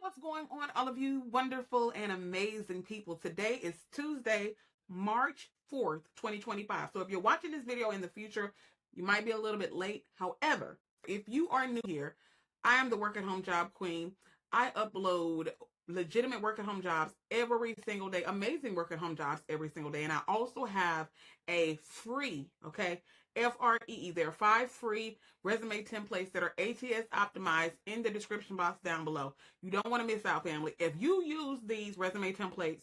What's going on, all of you wonderful and amazing people? Today is Tuesday, March 4th, 2025. So if you're watching this video in the future, you might be a little bit late. However, if you are new here, I am the Work at Home Job Queen. I upload legitimate work at home jobs every single day, amazing work at home jobs every single day. And I also have a free, FREE. There are 5 free resume templates that are ATS optimized in the description box down below. You don't want to miss out, family. If you use these resume templates,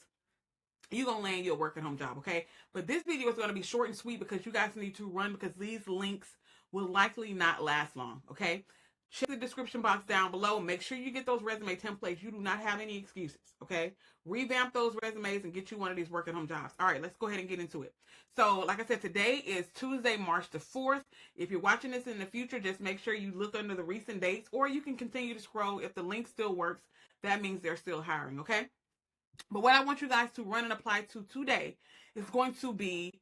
you're going to land your work at home job, okay? But this video is going to be short and sweet because you guys need to run because these links will likely not last long, okay? Check the description box down below. Make sure you get those resume templates. You do not have any excuses, okay? Revamp those resumes and get you one of these work at home jobs. All right, let's go ahead and get into it. So, like I said, today is Tuesday, March the 4th. If you're watching this in the future, just make sure you look under the recent dates, or you can continue to scroll. If the link still works, that means they're still hiring, okay? But what I want you guys to run and apply to today is going to be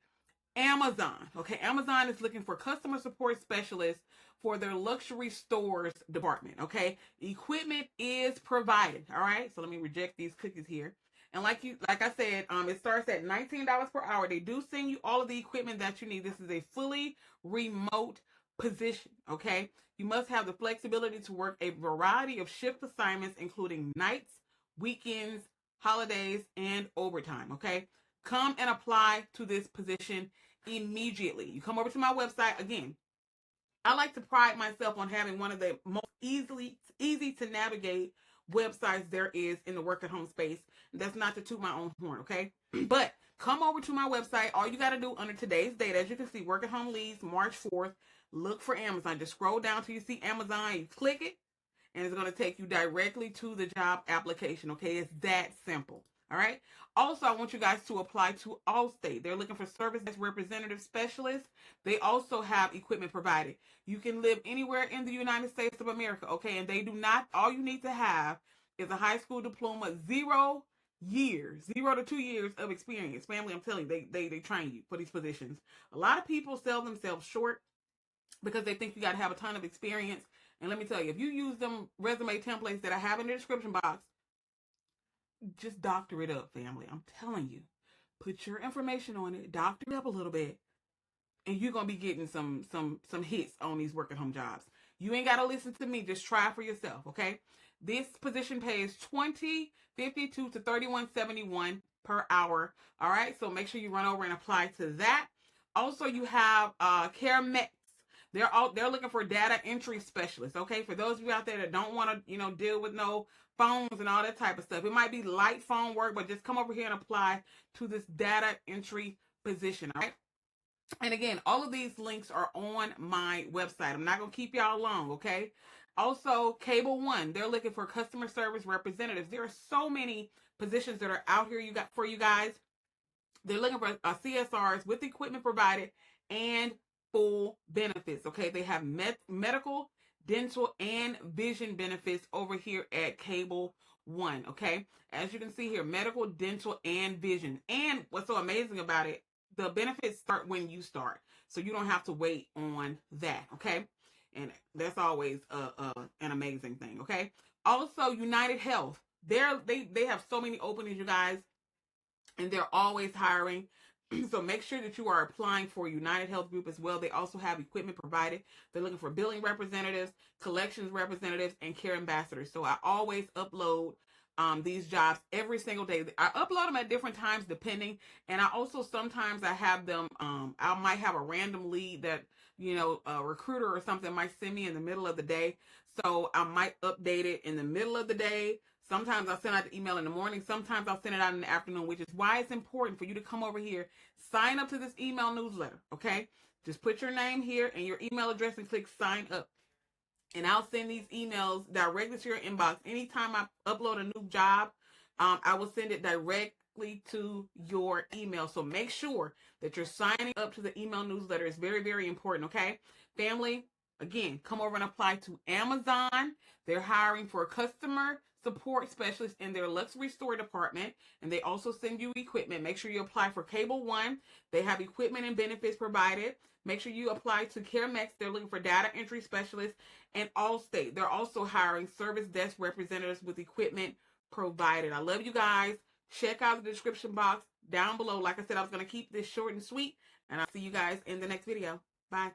Amazon. Okay, Amazon is looking for customer support specialists for their luxury stores department. Okay, equipment is provided. All right, so let me reject these cookies here. And like I said, it starts at $19 per hour. They do send you all of the equipment that you need. This is a fully remote position. Okay, you must have the flexibility to work a variety of shift assignments, including nights, weekends, holidays, and overtime. Okay, come and apply to this position immediately. You come over to my website. Again, I like to pride myself on having one of the most easy to navigate websites there is in the work at home space. That's not to toot my own horn, okay? But come over to my website. All you got to do under today's date, as you can see, work at home leads March 4th. Look for Amazon. Just scroll down till you see Amazon. You click it, and it's going to take you directly to the job application, okay? It's that simple. All right. Also, I want you guys to apply to Allstate. They're looking for service representative specialists. They also have equipment provided. You can live anywhere in the United States of America, okay? And they do not, all you need to have is a high school diploma, 0 to 2 years of experience. Family, I'm telling you, they train you for these positions. A lot of people sell themselves short because they think you got to have a ton of experience. And let me tell you, if you use them resume templates that I have in the description box, just doctor it up, family. I'm telling you, put your information on it, doctor it up a little bit, and you're gonna be getting some hits on these work at home jobs. You ain't gotta listen to me. Just try for yourself, okay? This position pays $20.52 to $31.71 per hour. All right, so make sure you run over and apply to that. Also, you have CareMex. They're looking for data entry specialists. Okay, for those of you out there that don't want to deal with no phones and all that type of stuff, it might be light phone work, but just come over here and apply to this data entry position. All right. And again, all of these links are on my website. I'm not gonna keep y'all long. Okay. Also, Cable One, they're looking for customer service representatives. There are so many positions that are out here for you guys. They're looking for CSRs with equipment provided and full benefits. Okay, they have medical, dental, and vision benefits over here at Cable One. Okay, as you can see here, medical, dental, and vision. And what's so amazing about it, the benefits start when you start, so you don't have to wait on that. Okay, and that's always an amazing thing. Okay, also United Health, they have so many openings, you guys, and they're always hiring. So make sure that you are applying for United Health Group as well. They also have equipment provided. They're looking for billing representatives, collections representatives, and care ambassadors. So I always upload these jobs every single day. I upload them at different times depending. And I also sometimes I have them, I might have a random lead that, a recruiter or something might send me in the middle of the day. So I might update it in the middle of the day. Sometimes I'll send out the email in the morning. Sometimes I'll send it out in the afternoon, which is why it's important for you to come over here, sign up to this email newsletter, okay? Just put your name here and your email address and click sign up. And I'll send these emails directly to your inbox. Anytime I upload a new job, I will send it directly to your email. So make sure that you're signing up to the email newsletter. It's very, very important, okay? Family, Again, come over and apply to Amazon. They're hiring for a customer support specialist in their luxury store department, and they also send you equipment. Make sure you apply for Cable One. They have equipment and benefits provided. Make sure you apply to CareMex. They're looking for data entry specialists, and Allstate. They're also hiring service desk representatives with equipment provided. I love you guys. Check out the description box down below. Like I said, I was going to keep this short and sweet, and I'll see you guys in the next video. Bye.